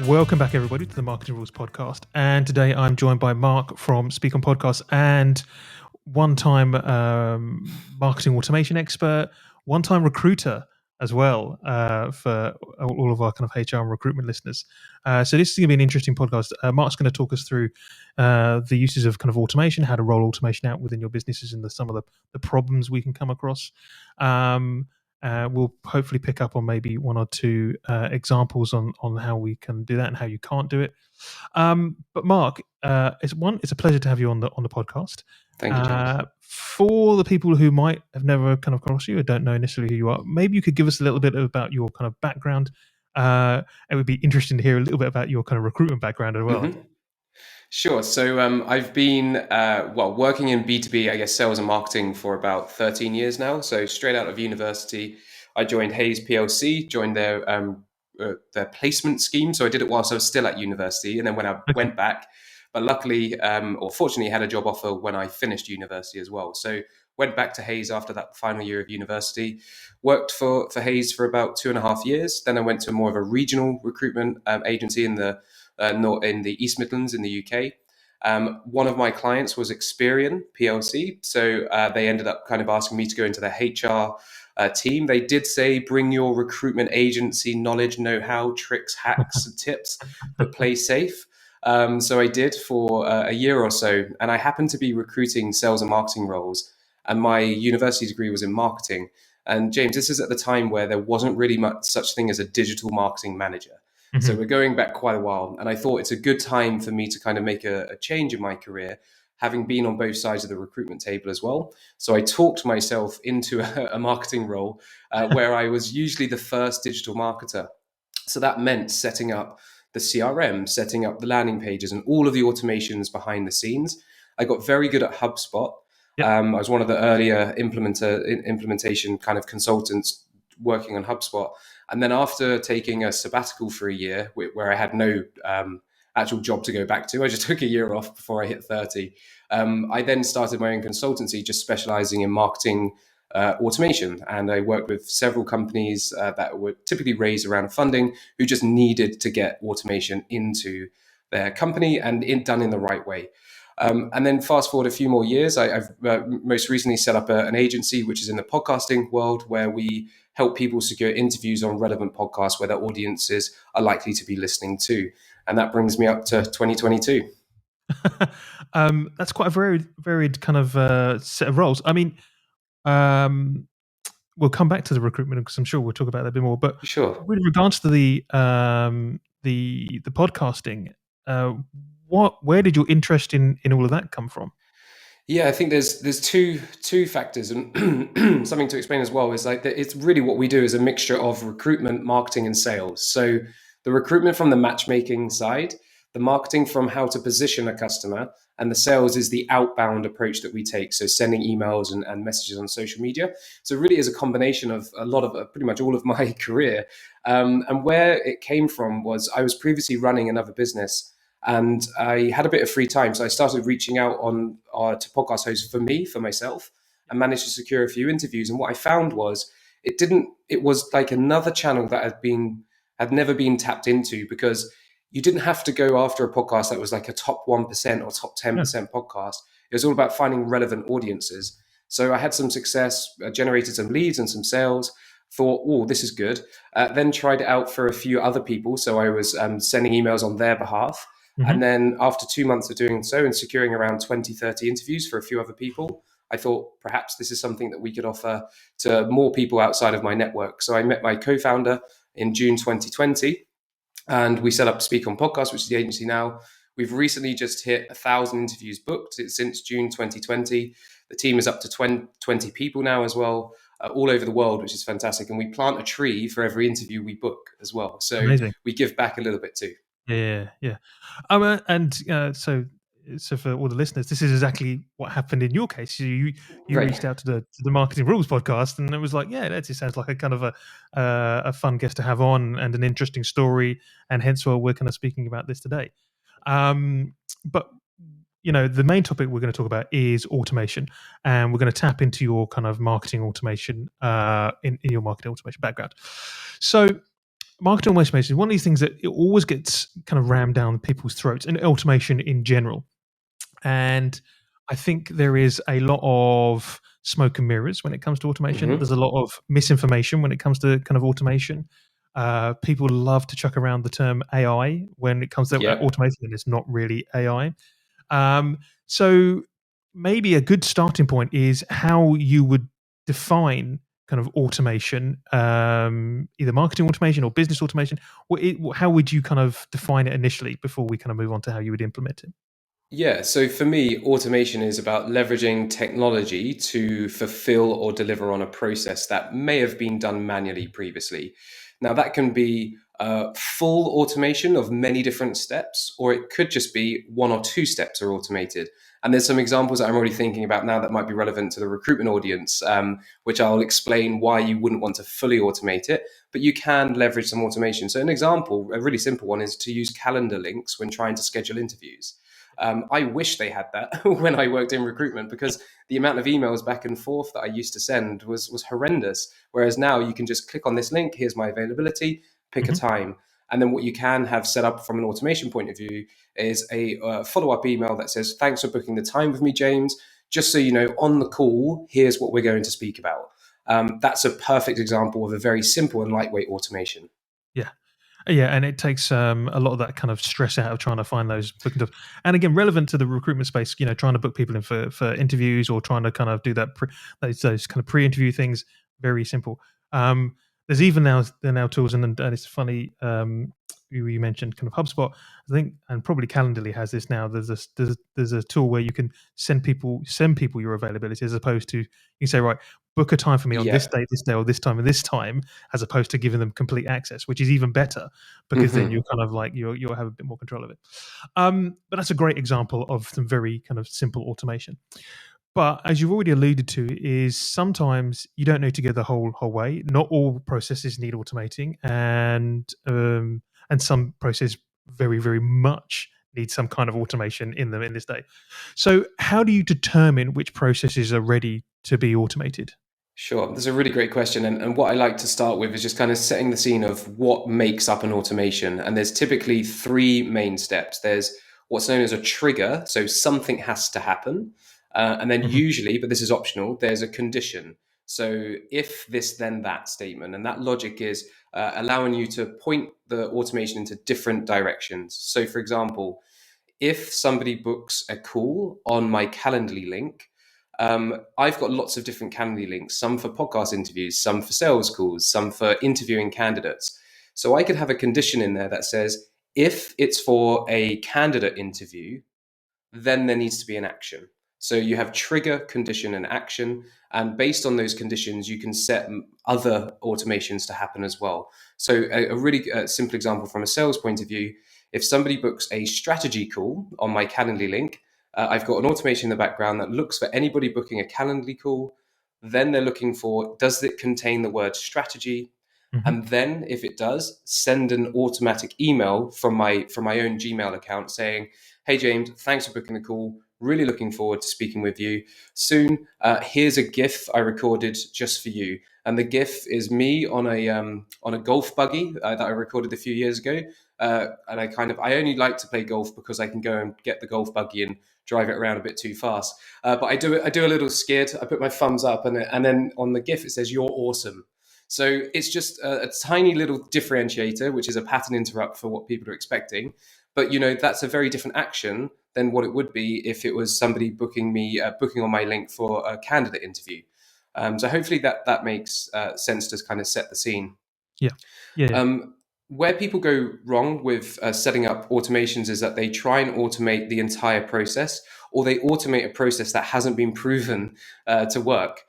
Welcome back, everybody, to the Marketing Rules podcast. And today I'm joined by Mark from SpeakOnPodcasts and one-time marketing automation expert, one-time recruiter as well, for all of our kind of HR and recruitment listeners. So this is going to be an interesting podcast. Mark's going to talk us through the uses of kind of automation, how to roll automation out within your businesses, and some of the problems we can come across. We'll hopefully pick up on maybe one or two examples on how we can do that and how you can't do it. But Mark, it's a pleasure to have you on the podcast. Thank you, James. For the people who might have never come across you or don't know necessarily who you are, maybe you could give us a little bit about your kind of background. It would be interesting to hear a little bit about your kind of recruitment background as well. Mm-hmm. Sure. So I've been working in B2B, I guess, sales and marketing for about 13 years now. So straight out of university, I joined Hays PLC, joined their placement scheme. So I did it whilst I was still at university, and then when I went back, but luckily or fortunately, had a job offer when I finished university as well. So went back to Hays after that final year of university, worked for Hays for about 2.5 years. Then I went to more of a regional recruitment agency in the East Midlands in the UK. One of my clients was Experian PLC. So they ended up kind of asking me to go into their HR team. They did say, bring your recruitment agency knowledge, know-how, tricks, hacks, and tips, but play safe. So I did for a year or so, and I happened to be recruiting sales and marketing roles, and my university degree was in marketing. And James, this is at the time where there wasn't really much such thing as a digital marketing manager. Mm-hmm. So we're going back quite a while, and I thought it's a good time for me to kind of make a change in my career, having been on both sides of the recruitment table as well. So I talked myself into a marketing role where I was usually the first digital marketer. So that meant setting up the CRM, setting up the landing pages and all of the automations behind the scenes. I got very good at HubSpot. Yep. I was one of the earlier implementation kind of consultants working on HubSpot. And then after taking a sabbatical for a year where I had no actual job to go back to, I just took a year off before I hit 30. I then started my own consultancy, just specializing in marketing automation. And I worked with several companies that were typically raised around funding who just needed to get automation into their company and done in the right way. And then fast forward a few more years, I've most recently set up an agency, which is in the podcasting world, where we help people secure interviews on relevant podcasts where their audiences are likely to be listening to. And that brings me up to 2022. That's quite a varied kind of set of roles. I mean, we'll come back to the recruitment because I'm sure we'll talk about that a bit more. But sure, with regards to the podcasting, where did your interest in all of that come from? Yeah, I think there's two factors, and something to explain as well is like that it's really what we do is a mixture of recruitment, marketing, and sales. So the recruitment from the matchmaking side, the marketing from how to position a customer, and the sales is the outbound approach that we take. So sending emails and messages on social media. So it really is a combination of a lot of pretty much all of my career. And where it came from was I was previously running another business, and I had a bit of free time. So I started reaching out to podcast hosts for myself, and managed to secure a few interviews. And what I found was it was like another channel that had never been tapped into, because you didn't have to go after a podcast that was like a top 1% or top 10% podcast. It was all about finding relevant audiences. So I had some success, generated some leads and some sales, thought, oh, this is good. Then tried it out for a few other people. So I was sending emails on their behalf. Mm-hmm. And then after 2 months of doing so and securing around 20, 30 interviews for a few other people, I thought perhaps this is something that we could offer to more people outside of my network. So I met my co-founder in June 2020, and we set up SpeakOnPodcasts, which is the agency now. We've recently just hit 1,000 interviews booked since June 2020. The team is up to 20 people now as well, all over the world, which is fantastic. And we plant a tree for every interview we book as well. So amazing. We give back a little bit too. Yeah. So for all the listeners, this is exactly what happened in your case. You right. reached out to the Marketing Rules podcast, and it was like, yeah, that just sounds like a kind of a fun guest to have on and an interesting story, and hence why we're kind of speaking about this today. But the main topic we're going to talk about is automation, and we're going to tap into your kind of marketing automation in your marketing automation background. So marketing automation is one of these things that it always gets kind of rammed down people's throats, and automation in general. And I think there is a lot of smoke and mirrors when it comes to automation. Hmm. There's a lot of misinformation when it comes to kind of automation. People love to chuck around the term AI when it comes to Yeah. automation, and it's not really AI. So maybe a good starting point is how you would define kind of automation, either marketing automation or business automation. How would you kind of define it initially before we kind of move on to how you would implement it? Yeah, so for me, automation is about leveraging technology to fulfill or deliver on a process that may have been done manually previously. Now, that can be full automation of many different steps, or it could just be one or two steps are automated. And there's some examples that I'm already thinking about now that might be relevant to the recruitment audience, which I'll explain why you wouldn't want to fully automate it, but you can leverage some automation. So, an example, a really simple one, is to use calendar links when trying to schedule interviews. I wish they had that when I worked in recruitment, because the amount of emails back and forth that I used to send was horrendous. Whereas now you can just click on this link, here's my availability, pick a Hmm. time. And then what you can have set up from an automation point of view is a follow-up email that says, thanks for booking the time with me, James. Just so you know, on the call, here's what we're going to speak about. That's a perfect example of a very simple and lightweight automation. Yeah. Yeah, and it takes a lot of that kind of stress out of trying to find those booking jobs. And again, relevant to the recruitment space, trying to book people in for interviews or trying to kind of do that those kind of pre-interview things. Very simple. There's even now there are now tools, and it's funny. You mentioned kind of HubSpot, I think, and probably Calendly has this now. There's a tool where you can send people your availability, as opposed to you say, right, book a time for me on Yeah. this day, or this time and this time, as opposed to giving them complete access, which is even better, because then Hmm. you're kind of like you'll have a bit more control of it. But that's a great example of some very kind of simple automation. But as you've already alluded to, is sometimes you don't need to go the whole way. Not all processes need automating, and some processes very very much need some kind of automation in them in this day. So how do you determine which processes are ready to be automated? Sure. That's a really great question. And what I like to start with is just kind of setting the scene of what makes up an automation. And there's typically three main steps. There's what's known as a trigger. So something has to happen. And then Hmm. usually, but this is optional, there's a condition. So if this, then that statement. And that logic is allowing you to point the automation into different directions. So, for example, if somebody books a call on my Calendly link, I've got lots of different Calendly links, some for podcast interviews, some for sales calls, some for interviewing candidates. So I could have a condition in there that says, if it's for a candidate interview, then there needs to be an action. So you have trigger, condition, and action. And based on those conditions, you can set other automations to happen as well. So a really simple example from a sales point of view, if somebody books a strategy call on my Calendly link, I've got an automation in the background that looks for anybody booking a Calendly call. Then they're looking for, does it contain the word strategy? Hmm. And then if it does, send an automatic email from my own Gmail account saying, hey James, thanks for booking the call, really looking forward to speaking with you soon. Here's a GIF I recorded just for you, and the GIF is me on a golf buggy that I recorded a few years ago. And I only like to play golf because I can go and get the golf buggy and drive it around a bit too fast. But I do a little skid. I put my thumbs up, and then on the GIF it says "You're awesome." So it's just a tiny little differentiator, which is a pattern interrupt for what people are expecting. But that's a very different action than what it would be if it was somebody booking on my link for a candidate interview. So hopefully that makes sense to kind of set the scene. Yeah. Yeah. Yeah. Where people go wrong with setting up automations is that they try and automate the entire process, or they automate a process that hasn't been proven to work.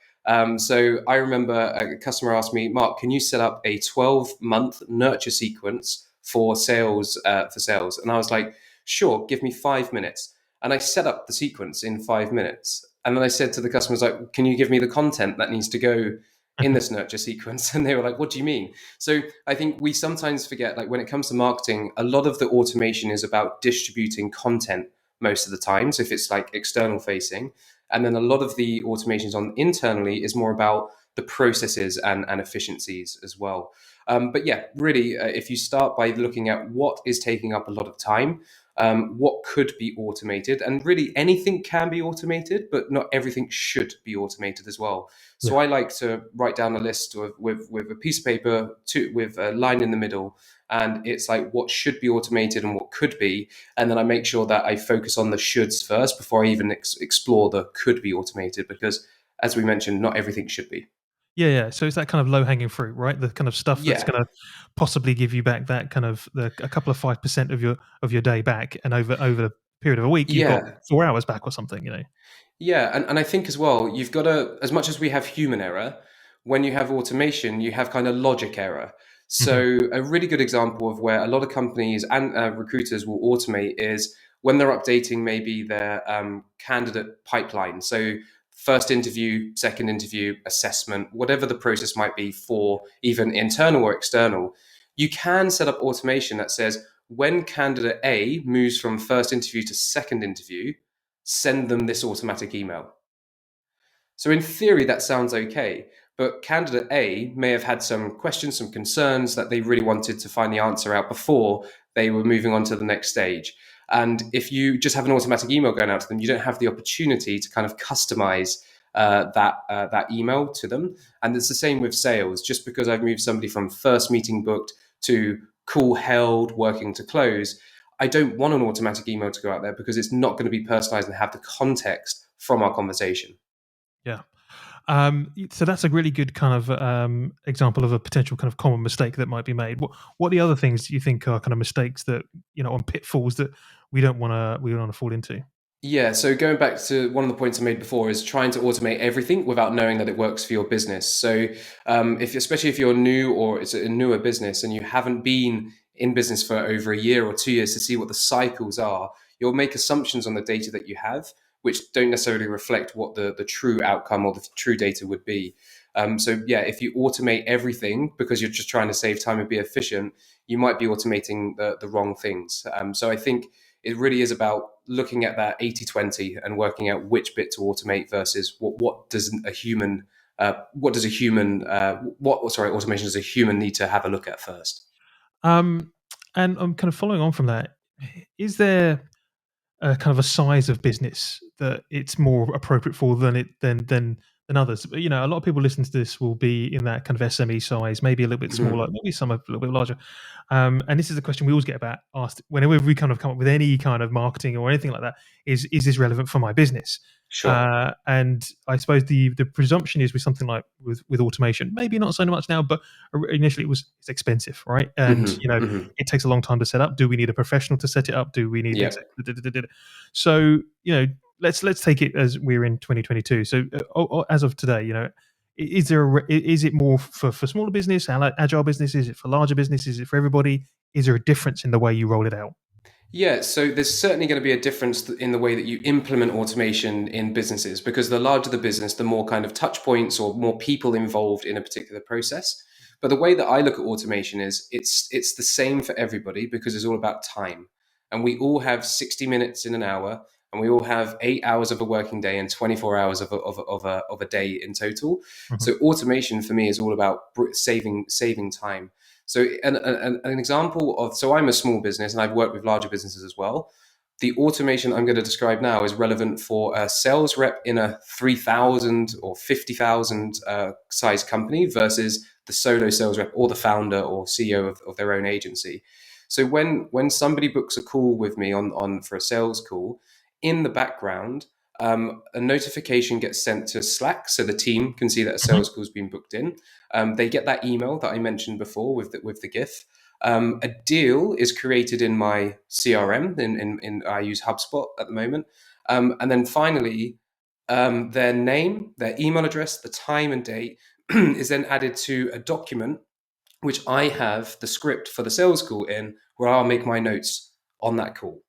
So I remember a customer asked me, Mark, can you set up a 12-month nurture sequence for sales? And I was like, sure, give me 5 minutes. And I set up the sequence in 5 minutes. And then I said to the customers, like, can you give me the content that needs to go in this nurture sequence? And they were like, what do you mean? So I think we sometimes forget, like when it comes to marketing, a lot of the automation is about distributing content most of the time. So if it's like external facing, and then a lot of the automations on internally is more about the processes and efficiencies as well. But yeah, really, if you start by looking at what is taking up a lot of time, what could be automated, and really anything can be automated, but not everything should be automated as well. So Yeah. I like to write down a list with a piece of paper with a line in the middle, and it's like what should be automated and what could be, and then I make sure that I focus on the shoulds first before I even explore the could be automated, because as we mentioned, not everything should be. Yeah, yeah. So it's that kind of low hanging fruit, right? The kind of stuff that's Yeah. going to possibly give you back that kind of a couple of 5% of your day back, and over the period of a week, you've got Yeah. 4 hours back or something. You know. Yeah, and I think as well, you've got to, as much as we have human error, when you have automation, you have kind of logic error. Hmm. So, a really good example of where a lot of companies and recruiters will automate is when they're updating maybe their candidate pipeline. So, first interview, second interview, assessment, whatever the process might be for even internal or external, you can set up automation that says when candidate A moves from first interview to second interview, send them this automatic email. So in theory, that sounds okay. But candidate A may have had some questions, some concerns that they really wanted to find the answer out before they were moving on to the next stage. And if you just have an automatic email going out to them, you don't have the opportunity to kind of customize that email to them. And it's the same with sales. Just because I've moved somebody from first meeting booked to call held, working to close, I don't want an automatic email to go out there because it's not going to be personalized and have the context from our conversation. Yeah. So that's a really good kind of example of a potential kind of common mistake that might be made. What are the other things you think are kind of mistakes that on pitfalls that we don't want to fall into? Yeah, so going back to one of the points I made before is trying to automate everything without knowing that it works for your business. So, if especially if you're new or it's a newer business and you haven't been in business for over a year or 2 years to see what the cycles are, you'll make assumptions on the data that you have, which don't necessarily reflect what the true outcome or the true data would be. So, yeah, if you automate everything because you're just trying to save time and be efficient, you might be automating the wrong things. So, I think it really is about looking at that 80-20 and working out which bit to automate versus what does a human automation does a human need to have a look at first. Um, and I'm kind of following on from that. Is there kind of a size of business that it's more appropriate for than others? A lot of people listening to this will be in that kind of SME size, maybe a little bit smaller, Mhm. maybe some a little bit larger. And this is a question we always get asked whenever we kind of come up with any kind of marketing or anything like that: is this relevant for my business? Sure. And I suppose the presumption is with something like with automation, maybe not so much now, but initially it's expensive, right? And Hmm. Hmm. it takes a long time to set up. Do we need a professional to set it up? Do we need Yep. exactly? So let's take it as we're in 2022. So as of today, is it more for smaller business, agile business? Is it for larger business? Is it for everybody? Is there a difference in the way you roll it out? Yeah, so there's certainly going to be a difference in the way that you implement automation in businesses, because the larger the business, the more kind of touch points or more people involved in a particular process. But the way that I look at automation is it's the same for everybody because it's all about time. And we all have 60 minutes in an hour, and we all have 8 hours of a working day and 24 hours of a day in total. Mhm. So automation for me is all about saving time. So an example of, so I'm a small business and I've worked with larger businesses as well. The automation I'm going to describe now is relevant for a sales rep in a 3,000 or 50,000 size company versus the solo sales rep or the founder or CEO of their own agency. So when somebody books a call with me on for a sales call, in the background, a notification gets sent to Slack so the team can see that a Mhm. sales call has been booked in. They get that email that I mentioned before with the GIF. A deal is created in my CRM. In I use HubSpot at the moment, and then finally, their name, their email address, the time and date is then added to a document which I have the script for the sales call in, where I'll make my notes on that call.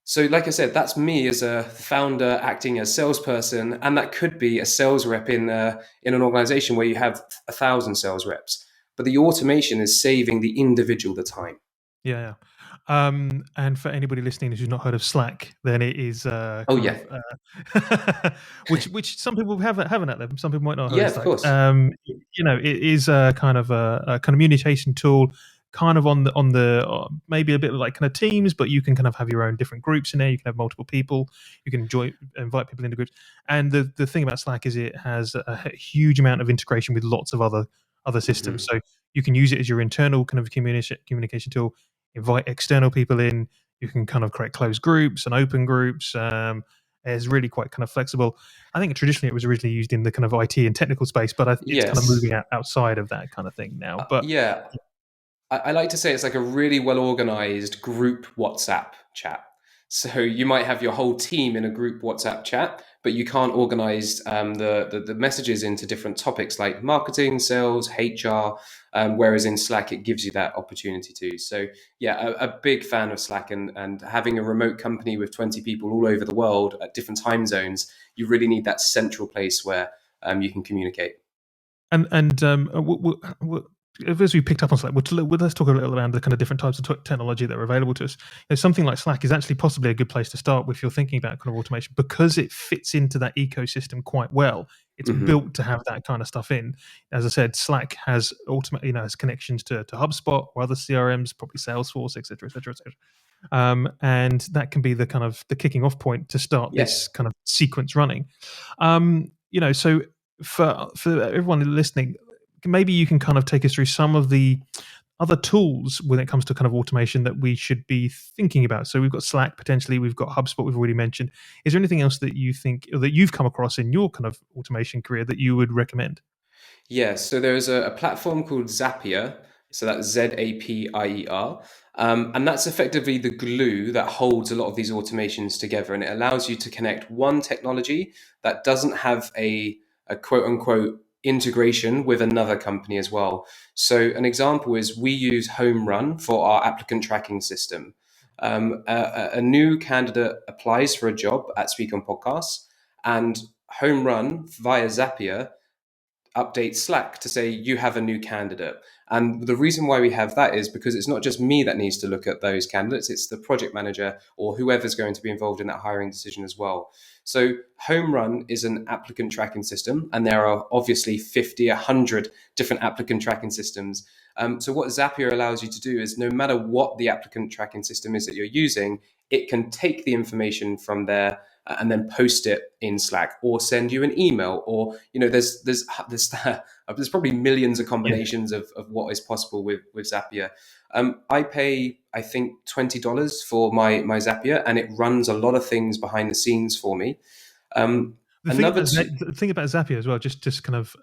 So, like I said, that's me as a founder acting as salesperson, and that could be a sales rep in an organization where you have 1,000 sales reps. But the automation is saving the individual the time. Yeah, yeah. And for anybody listening who's not heard of Slack, then it is Oh kind yeah, of which some people haven't at them. Some people might not have heard yeah, of of Slack. course. It is a kind of a communication tool, kind of on the maybe a bit like kind of Teams, but you can kind of have your own different groups in there. You can have multiple people. You can invite people into groups. And the thing about Slack is it has a huge amount of integration with lots of other systems. Hmm. So you can use it as your internal kind of communication tool, invite external people in. You can kind of create closed groups and open groups. It's really quite kind of flexible. I think traditionally it was originally used in the kind of IT and technical space, but it's kind of Yes. moving outside of that kind of thing now. But Yeah, I like to say it's like a really well organized group WhatsApp chat. So you might have your whole team in a group WhatsApp chat, but you can't organize the messages into different topics like marketing, sales, HR. Whereas in Slack, it gives you that opportunity to. So yeah, a big fan of Slack, and having a remote company with 20 people all over the world at different time zones, you really need that central place where you can communicate. and as we picked up on Slack, let's talk a little around the kind of different types of technology that are available to us. Something like Slack is actually possibly a good place to start if you're thinking about kind of automation, because it fits into that ecosystem quite well. It's Hmm. built to have that kind of stuff in. As I said, Slack has has connections to HubSpot or other CRMs, probably Salesforce, etc., etc., etc. And that can be the kind of the kicking off point to start Yeah. this kind of sequence running. So for everyone listening, maybe you can kind of take us through some of the other tools when it comes to kind of automation that we should be thinking about. So we've got Slack potentially, we've got HubSpot, we've already mentioned. Is there anything else that you think or that you've come across in your kind of automation career that you would recommend? Yeah, so there's a platform called Zapier. So that's Zapier. And that's effectively the glue that holds a lot of these automations together. And it allows you to connect one technology that doesn't have a quote unquote integration with another company as well. So an example is we use Home Run for our applicant tracking system. A new candidate applies for a job at Speak on Podcasts, and Home Run via Zapier update Slack to say you have a new candidate. And the reason why we have that is because it's not just me that needs to look at those candidates, it's the project manager or whoever's going to be involved in that hiring decision as well. So Home Run is an applicant tracking system, and there are obviously 50, 100 different applicant tracking systems. So what Zapier allows you to do is no matter what the applicant tracking system is that you're using, it can take the information from there and then post it in Slack or send you an email, or there's probably millions of Yeah. combinations of what is possible with Zapier. I pay I think $20 for my Zapier, and it runs a lot of things behind the scenes for me. Um, The thing another about t- the thing about Zapier as well, just kind of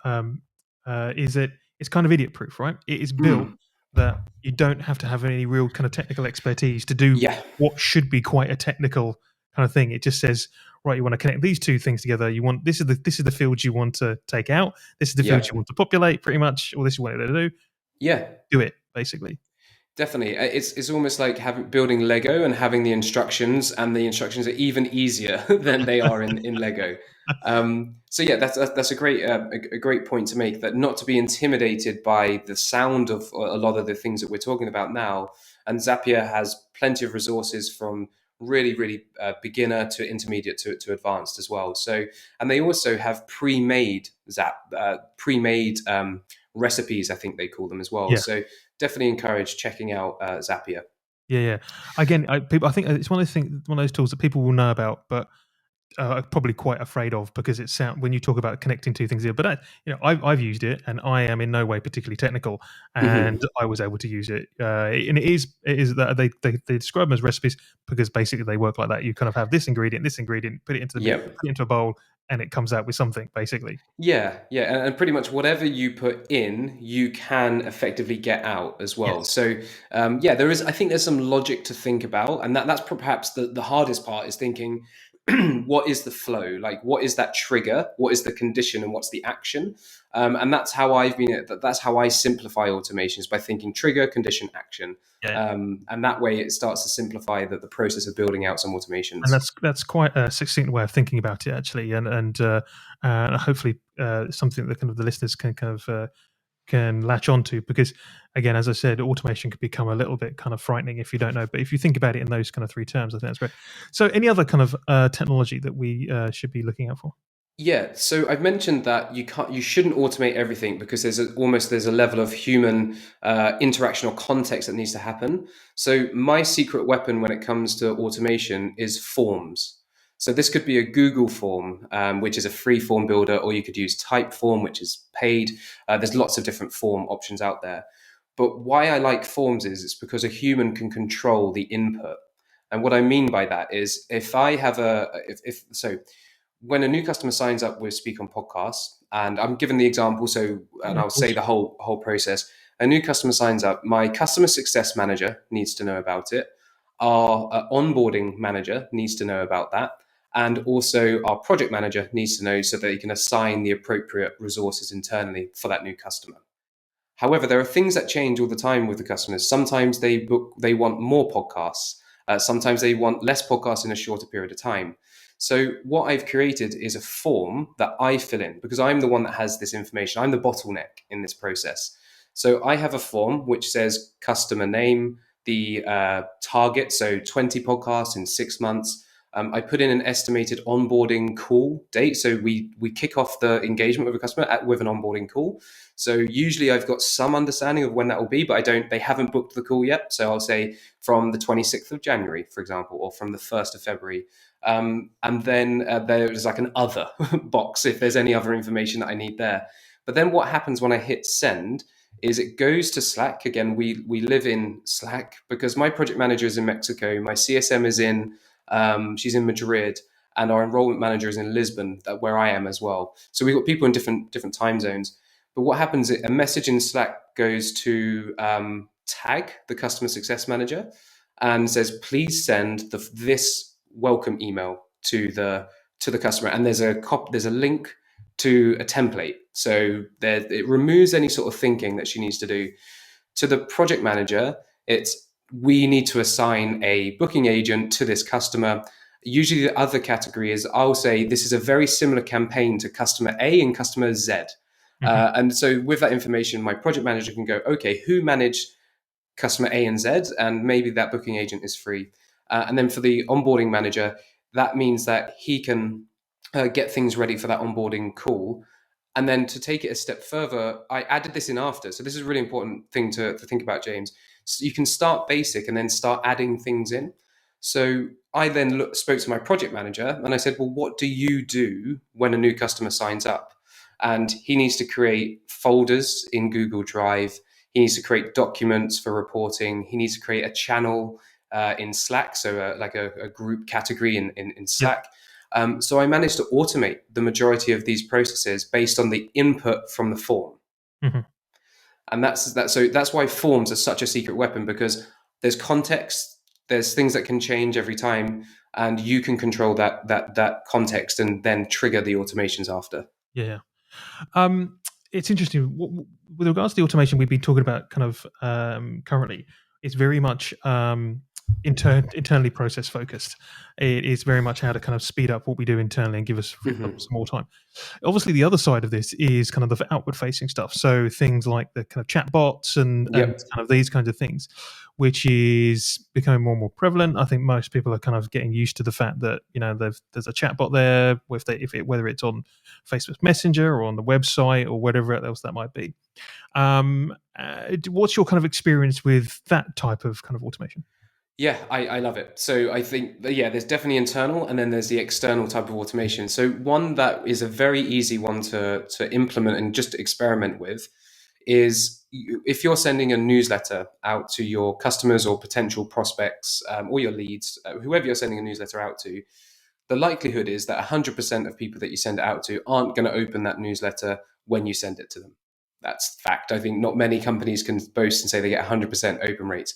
is that it's kind of idiot proof, right? It is built mm, that you don't have to have any real kind of technical expertise to do yeah, what should be quite a technical kind of thing. It just says, right, you want to connect these two things together. You want this is the fields you want to take out. This is the fields yeah, you want to populate, pretty much, or this is what it to do. yeah. Do it basically. Definitely, it's almost like building Lego and having the instructions, and the instructions are even easier than they are in Lego. So yeah, that's a great point to make. That not to be intimidated by the sound of a lot of the things that we're talking about now. And Zapier has plenty of resources from really beginner to intermediate to advanced as well. So, and they also have pre-made recipes, I think they call them as well. Yeah. So definitely encourage checking out Zapier. Yeah, yeah. Again, I think it's one of those things, one of those tools that people will know about, but probably quite afraid of, because it sound when you talk about connecting two things here. But I've used it, and I am in no way particularly technical, and Hmm. I was able to use it. And it is that they describe them as recipes because basically they work like that. You kind of have this ingredient, put it into Yep. put it into a bowl, and it comes out with something basically. Yeah, and pretty much whatever you put in, you can effectively get out as well. Yes. So, yeah, there is. I think there's some logic to think about, and that's perhaps the hardest part is thinking, what is the flow? Like, what is that trigger? What is the condition, and what's the action? And that's how I've been. That's how I simplify automations by thinking trigger, condition, action, Yeah. and that way it starts to simplify the process of building out some And automations. that's quite a succinct way of thinking about it, actually, and hopefully something that kind of the listeners can kind of can latch onto, because again, as I said, automation could become a little bit kind of frightening if you don't know. But if you think about it in those kind of three terms, I think that's great. So, any other kind of technology that we should be looking out for? Yeah, so I've mentioned that you shouldn't automate everything because there's a level of human interaction or context that needs to happen. So my secret weapon when it comes to automation is forms. So this could be a Google form, which is a free form builder, or you could use Typeform, which is paid. There's lots of different form options out there. But why I like forms is it's because a human can control the input. And what I mean by that is if I have if so when a new customer signs up with Speak on Podcasts, and I'm given the example, so and Yeah, of I'll say course. the whole process. A new customer signs up. My customer success manager needs to know about it. Our onboarding manager needs to know about that, and also our project manager needs to know so that they can assign the appropriate resources internally for that new customer. However, there are things that change all the time with the customers. Sometimes they want more podcasts. Sometimes they want less podcasts in a shorter period of time. So what I've created is a form that I fill in because I'm the one that has this information. I'm the bottleneck in this process. So I have a form which says customer name, the target, so 20 podcasts in 6 months. I put in an estimated onboarding call date. So we kick off the engagement with a customer with an onboarding call. So usually I've got some understanding of when that will be, but they haven't booked the call yet. So I'll say from the 26th of January, for example, or from the 1st of February. And then there's like an other box if there's any other information that I need there. But then what happens when I hit send is it goes to Slack. Again, we live in Slack because my project manager is in Mexico. My CSM is she's in Madrid, and our enrollment manager is in Lisbon, where I am as well. So we've got people in different time zones. But what happens is a message in Slack goes to tag the customer success manager and says, please send this welcome email to the customer. And there's a link to a template. So it removes any sort of thinking that she needs to do. To the project manager, we need to assign a booking agent to this customer. Usually the other category is I'll say this is a very similar campaign to customer A and customer Z. Mhm. And so with that information, my project manager can go, okay, who managed customer A and Z? And maybe that booking agent is free. And then for the onboarding manager, that means that he can get things ready for that onboarding call. And then to take it a step further, I added this in after. So this is a really important thing to think about, James. So you can start basic and then start adding things in. So I then spoke to my project manager and I said, well, what do you do when a new customer signs up? And he needs to create folders in Google Drive. He needs to create documents for reporting. He needs to create a channel in Slack, so like a group category in Yep. Slack. So I managed to automate the majority of these processes based on the input from the form. Mhm. And that's why forms are such a secret weapon, because there's context, there's things that can change every time, and you can control that context and then trigger the automations after. Yeah. It's interesting. With regards to the automation we've been talking about, kind of currently, it's very much internally process focused. It is very much how to kind of speed up what we do internally and give us some more time. Obviously, the other side of this is kind of the outward facing stuff. So things like the kind of chat bots and Yep. kind of these kinds of things, which is becoming more and more prevalent. I think most people are kind of getting used to the fact that there's a chat bot there, whether it's on Facebook Messenger or on the website or whatever else that might be. What's your kind of experience with that type of kind of automation? Yeah, I love it. So I think that, yeah, there's definitely internal and then there's the external type of automation. So one that is a very easy one to implement and just experiment with is if you're sending a newsletter out to your customers or potential prospects or your leads, whoever you're sending a newsletter out to, the likelihood is that 100% of people that you send it out to aren't going to open that newsletter when you send it to them. That's fact. I think not many companies can boast and say they get 100% open rates.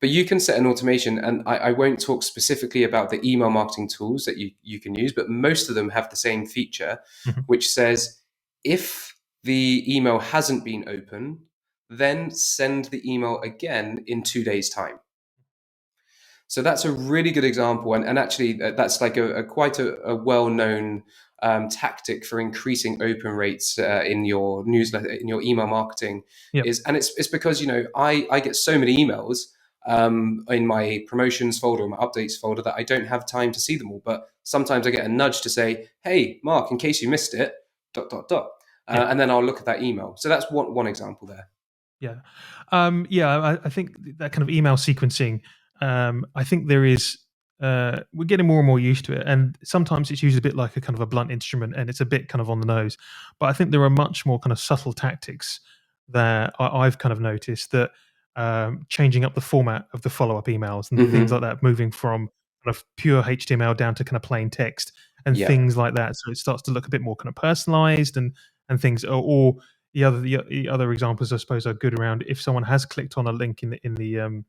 But you can set an automation, and I won't talk specifically about the email marketing tools that you can use, but most of them have the same feature, Mhm. which says if the email hasn't been open, then send the email again in 2 days' time. So that's a really good example, and actually that's like a quite a well-known tactic for increasing open rates in your newsletter, in your email marketing Yep. is, and it's because, I get so many emails in my promotions folder or my updates folder that I don't have time to see them all. But sometimes I get a nudge to say, hey, Mark, in case you missed it, ... and then I'll look at that email. So that's one example there. Yeah. I think that kind of email sequencing, I think there is, we're getting more and more used to it. And sometimes it's used a bit like a kind of a blunt instrument and it's a bit kind of on the nose. But I think there are much more kind of subtle tactics that I've kind of noticed that changing up the format of the follow-up emails and things like that, moving from kind of pure HTML down to kind of plain text and Yeah. things like that. So it starts to look a bit more kind of personalized and things, or the other examples, I suppose, are good around if someone has clicked on a link in the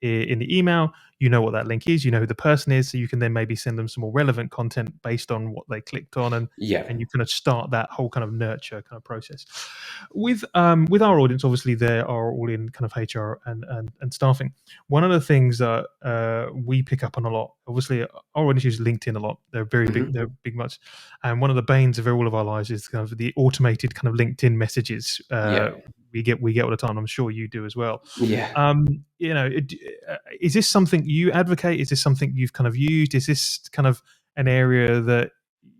email, you know what that link is, you know who the person is, so you can then maybe send them some more relevant content based on what they clicked on, and you kind of start that whole kind of nurture kind of process. With our audience, obviously they are all in kind of HR and staffing. One of the things that we pick up on a lot, obviously our audience use LinkedIn a lot. They're very big, they're big much, and one of the banes of all of our lives is kind of the automated kind of LinkedIn messages we get all the time. I'm sure you do as well. Is this something you advocate? Is this something you've kind of used? Is this kind of an area that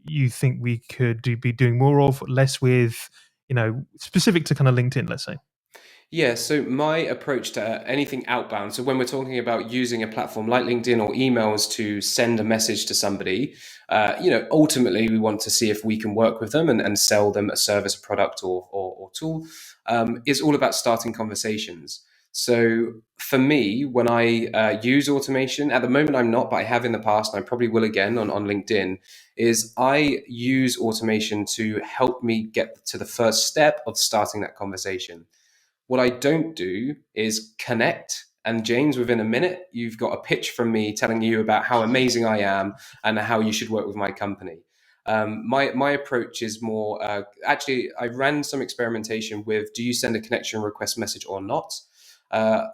you think we could be doing more of, less with, specific to kind of LinkedIn, let's say? Yeah, so my approach to anything outbound, so when we're talking about using a platform like LinkedIn or emails to send a message to somebody, ultimately we want to see if we can work with them and sell them a service, product, or tool. It's all about starting conversations. So for me, when I use automation, at the moment I'm not, but I have in the past, and I probably will again on LinkedIn, is I use automation to help me get to the first step of starting that conversation. What I don't do is connect. And James, within a minute, you've got a pitch from me telling you about how amazing I am and how you should work with my company. My approach is more, actually, I ran some experimentation with, do you send a connection request message or not?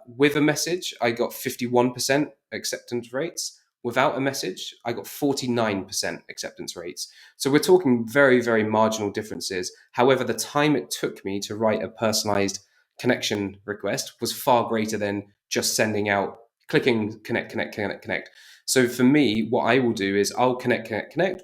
With a message, I got 51% acceptance rates. Without a message, I got 49% acceptance rates. So we're talking very, very marginal differences. However, the time it took me to write a personalized connection request was far greater than just sending out, clicking connect. So for me, what I will do is I'll connect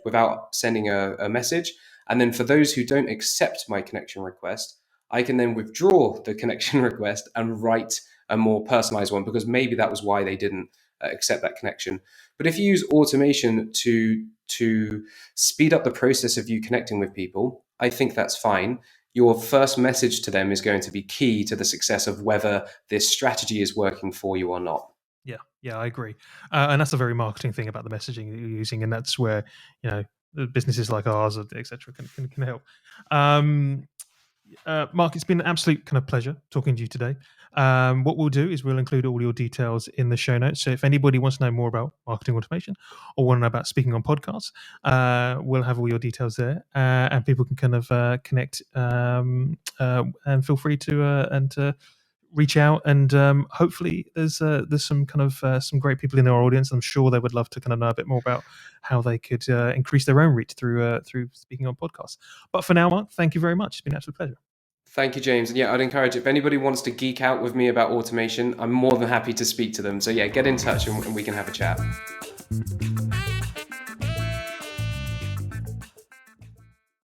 without sending a message. And then for those who don't accept my connection request, I can then withdraw the connection request and write a more personalized one, because maybe that was why they didn't accept that connection. But if you use automation to speed up the process of you connecting with people, I think that's fine. Your first message to them is going to be key to the success of whether this strategy is working for you or not. Yeah, I agree. And that's a very marketing thing about the messaging that you're using, and that's where businesses like ours, etc., can help. Mark, it's been an absolute kind of pleasure talking to you today. What we'll do is we'll include all your details in the show notes. So if anybody wants to know more about marketing automation or want to know about speaking on podcasts, we'll have all your details there, and people can kind of connect and feel free to reach out. And hopefully there's some kind of some great people in our audience. I'm sure they would love to kind of know a bit more about how they could increase their own reach through speaking on podcasts. But for now, Mark, thank you very much. It's been an absolute pleasure. Thank you, James. And yeah, I'd encourage, if anybody wants to geek out with me about automation, I'm more than happy to speak to them. So yeah, get in touch and we can have a chat.